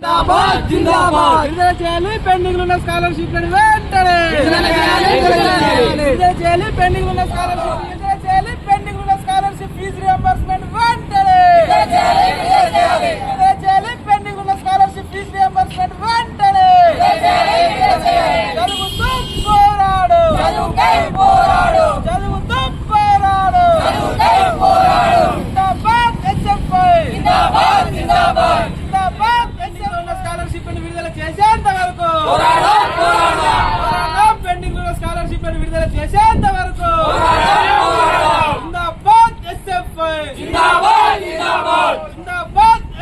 విడుదల చేయాలి పెండింగ్ ఉన్న స్కాలర్షిప్ వెంటనే విడుదల చేయాలి పెండింగ్ ఉన్న స్కాలర్షిప్ విడుదల చేయాలి పెండింగ్ ఉన్న స్కాలర్షిప్ ఫీజు రియంబర్స్మెంట్ వెంటనే విడుదల చేయాలి పెండింగ్ ఉన్న స్కాలర్షిప్ ఫీజు రియంబర్స్మెంట్ వెంటనే చదువుతూ పోరాడు చదువుతూ పోరాడు జిందాబాద్ ఎస్ఎఫ్ఐ జిందాబాద్ స్కాలర్షిప్ విడుదల చేసేంత వరకు పెండింగ్ ఉన్న స్కాలర్షిప్ విడుదల చేసేంత వరకు జిందాబాద్ ఎస్ఎఫ్ఐ జిందాబాద్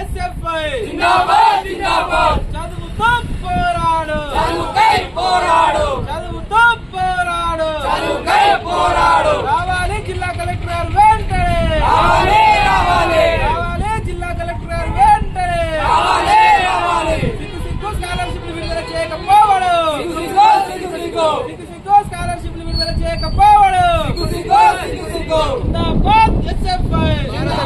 ఎస్ఎఫ్ఐ చదువుతూ పోరాడు చదువుతూ పోరాడు రావాలి జిల్లా కలెక్టర్ వెంటనే రావాలి జిల్లా కలెక్టర్ వెంటనే స్కాలర్షిప్ విడుదల చేయకపోవడు స్కాలర్షిప్ విడుదల చేయకపోవడు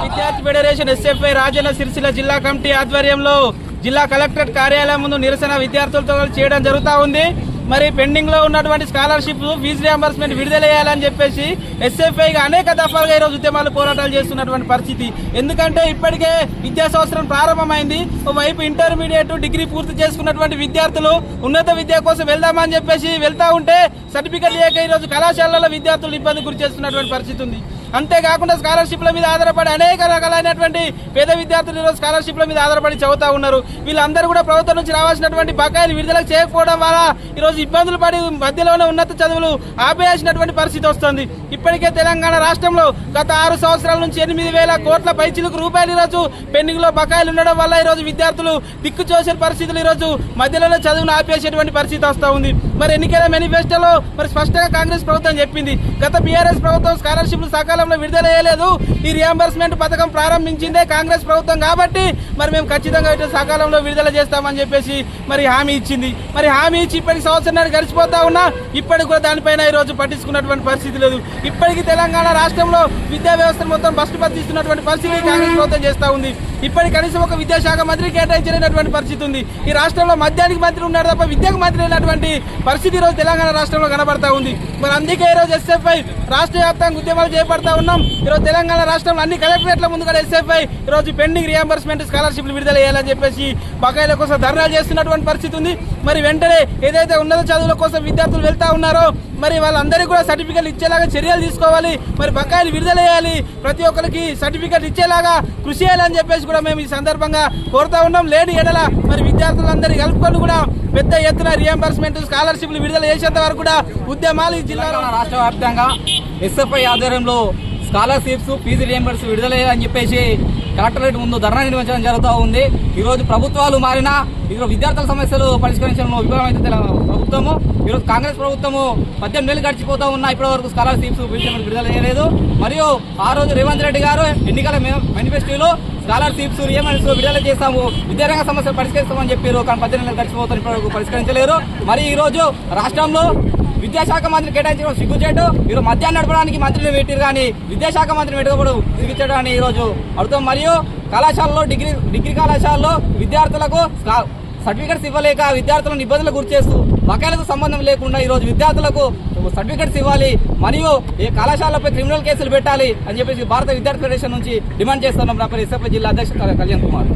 విద్యార్థి ఫెడరేషన్ ఎస్ఎఫ్ఐ రాజన్న సిరిసిల్ల జిల్లా కమిటీ ఆధ్వర్యంలో జిల్లా కలెక్టరేట్ కార్యాలయం ముందు నిరసన విద్యార్థులతో చేయడం జరుగుతూ ఉంది. మరి పెండింగ్ లో ఉన్నటువంటి స్కాలర్షిప్ ఫీజు రియంబర్స్మెంట్ విడుదల చేయాలని చెప్పేసి ఎస్ఎఫ్ఐగా అనేక దఫాలుగా ఈరోజు ఉద్యమాలు పోరాటాలు చేస్తున్నటువంటి పరిస్థితి. ఎందుకంటే ఇప్పటికే విద్యా సంవత్సరం ప్రారంభమైంది. ఒకవైపు ఇంటర్మీడియట్ డిగ్రీ పూర్తి చేసుకున్నటువంటి విద్యార్థులు ఉన్నత విద్య కోసం వెళ్దామని చెప్పేసి వెళ్తా ఉంటే సర్టిఫికెట్ లేక ఈరోజు కళాశాలలో విద్యార్థులు ఇబ్బంది గురి చేస్తున్నటువంటి పరిస్థితి ఉంది. అంతేకాకుండా స్కాలర్షిప్ల మీద ఆధారపడి అనేక రకాలైనటువంటి పేద విద్యార్థులు ఈరోజు స్కాలర్షిప్ల మీద ఆధారపడి చదువుతా ఉన్నారు. వీళ్ళందరూ కూడా ప్రభుత్వం నుంచి రావాల్సినటువంటి బకాయిలు విడుదల చేయకపోవడం వల్ల ఈరోజు ఇబ్బందులు పడి మధ్యలోనే ఉన్నత చదువులు ఆపేయాల్సినటువంటి పరిస్థితి వస్తుంది. ఇప్పటికే తెలంగాణ రాష్ట్రంలో గత 6 సంవత్సరాల నుంచి 8,000 కోట్ల పైచిలకు రూపాయలు ఈరోజు పెండింగ్ లో బకాయిలు ఉండడం వల్ల ఈరోజు విద్యార్థులు దిక్కు చూసే పరిస్థితులు ఈరోజు మధ్యలోనే చదువును ఆపేసేటువంటి పరిస్థితి వస్తూ ఉంది. మరి ఎన్నికల మేనిఫెస్టోలో మరి స్పష్టంగా కాంగ్రెస్ ప్రభుత్వం చెప్పింది. గత బీఆర్ఎస్ ప్రభుత్వం స్కాలర్షిప్లు సకాలంలో విడుదల చేయలేదు. ఈ రియంబర్స్మెంట్ పథకం ప్రారంభించిందే కాంగ్రెస్ ప్రభుత్వం కాబట్టి మరి మేము ఖచ్చితంగా సకాలంలో విడుదల చేస్తామని చెప్పేసి మరి హామీ ఇచ్చింది. మరి హామీ ఇచ్చి ఇప్పటికి సంవత్సరం గడిచిపోతా ఉన్నా ఇప్పటికి కూడా దానిపైన ఈ రోజు పట్టించుకున్నటువంటి పరిస్థితి లేదు. ఇప్పటికీ తెలంగాణ రాష్ట్రంలో విద్యా వ్యవస్థను మొత్తం బస్టు పట్టిస్తున్నటువంటి పరిస్థితి కాంగ్రెస్ ప్రభుత్వం చేస్తూ ఉంది. ఇప్పటికి కనీసం ఒక విద్యాశాఖ మంత్రి కేటాయించలేనటువంటి పరిస్థితి ఉంది. ఈ రాష్ట్రంలో మద్యానికి మంత్రి ఉన్నాడు తప్ప విద్యకు మంత్రి లేనటువంటి పరిస్థితి ఈ రోజు తెలంగాణ రాష్ట్రంలో కనబడతా ఉంది. మరి అందుకే ఈ రోజు ఎస్ఎఫ్ఐ రాష్ట్ర వ్యాప్తంగా ఉద్యమాలు చేపడతా ఉన్నాం. ఈరోజు తెలంగాణ రాష్ట్రంలో అన్ని కలెక్టరేట్ల ముందు కూడా ఎస్ఎఫ్ఐ ఈరోజు పెండింగ్ రియంబర్స్మెంట్ స్కాలర్షిప్లు విడుదల చేయాలని చెప్పేసి బకాయిల కోసం ధర్నాలు చేస్తున్నటువంటి పరిస్థితి ఉంది. మరి వెంటనే ఏదైతే ఉన్నత చదువుల కోసం విద్యార్థులు వెళ్తా ఉన్నారో మరి వాళ్ళందరికీ కూడా సర్టిఫికెట్లు ఇచ్చేలాగా చర్యలు తీసుకోవాలి. మరి బకాయిలు విడుదల చేయాలి. ప్రతి ఒక్కరికి సర్టిఫికెట్ ఇచ్చేలాగా కృషి చేయాలని చెప్పేసి కూడా మేము ఈ సందర్భంగా కోరుతా ఉన్నాం. లేని ఎడల మరి విద్యార్థులందరినీ కలుపుకొని కూడా పెద్ద ఎత్తున రియంబర్స్మెంట్ స్కాలర్షిప్లు విడుదల చేసేంత వరకు కూడా ఉద్యమాలు ఈ జిల్లాలో రాష్ట్ర వ్యాప్తంగా ఎస్ఎఫ్ఐ ఆధ్వర్యంలో స్కాలర్షిప్స్ ఫీజు రియంబర్స్ విడుదల చేయాలని చెప్పేసి కలెక్టరేట్ ముందు ధర్నా నిర్వహించడం జరుగుతూ ఉంది. ఈరోజు ప్రభుత్వాలు మారినా ఈరోజు విద్యార్థుల సమస్యలు పరిష్కరించడంలో విఫలమైతే ప్రభుత్వము ఈరోజు కాంగ్రెస్ ప్రభుత్వము 18 నెలలు గడిచిపోతా ఉన్నా ఇప్పటి వరకు స్కాలర్షిప్స్ విడుదల చేయలేదు. మరియు ఆ రోజు రేవంత్ రెడ్డి గారు ఎన్నికల మేనిఫెస్టోలో స్కాలర్షిప్స్ రియంబర్స్ విడుదల చేస్తాము, విద్యారంగ సమస్యలు పరిష్కరిస్తామని చెప్పారు. కానీ 18 నెలలు గడిచిపోతారు ఇప్పటి వరకు పరిష్కరించలేరు. మరి ఈ రోజు రాష్ట్రంలో విద్యాశాఖ మంత్రి కేటాయించడం సిగ్గుచేటు. ఈరోజు మధ్యాహ్నం నడపడానికి మంత్రిని పెట్టారు కానీ విద్యాశాఖ మంత్రిని పెట్టకపోవడం సిగ్గుచేటు అని ఈరోజు అడుగుతాం. మరియు కళాశాలలో డిగ్రీ కళాశాలలో విద్యార్థులకు సర్టిఫికెట్స్ ఇవ్వలేక విద్యార్థులను ఇబ్బందులకు గురి చేస్తూ బకాయిలకు సంబంధం లేకుండా ఈరోజు విద్యార్థులకు సర్టిఫికెట్స్ ఇవ్వాలి. మరియు ఈ కళాశాలపై క్రిమినల్ కేసులు పెట్టాలి అని చెప్పేసి భారత విద్యార్థి ఫెడరేషన్ నుంచి డిమాండ్ చేస్తున్నాం. నా పేరు ఎస్ఎఫ్ఐ జిల్లా అధ్యక్షుడు కళ్యాణ్ కుమార్.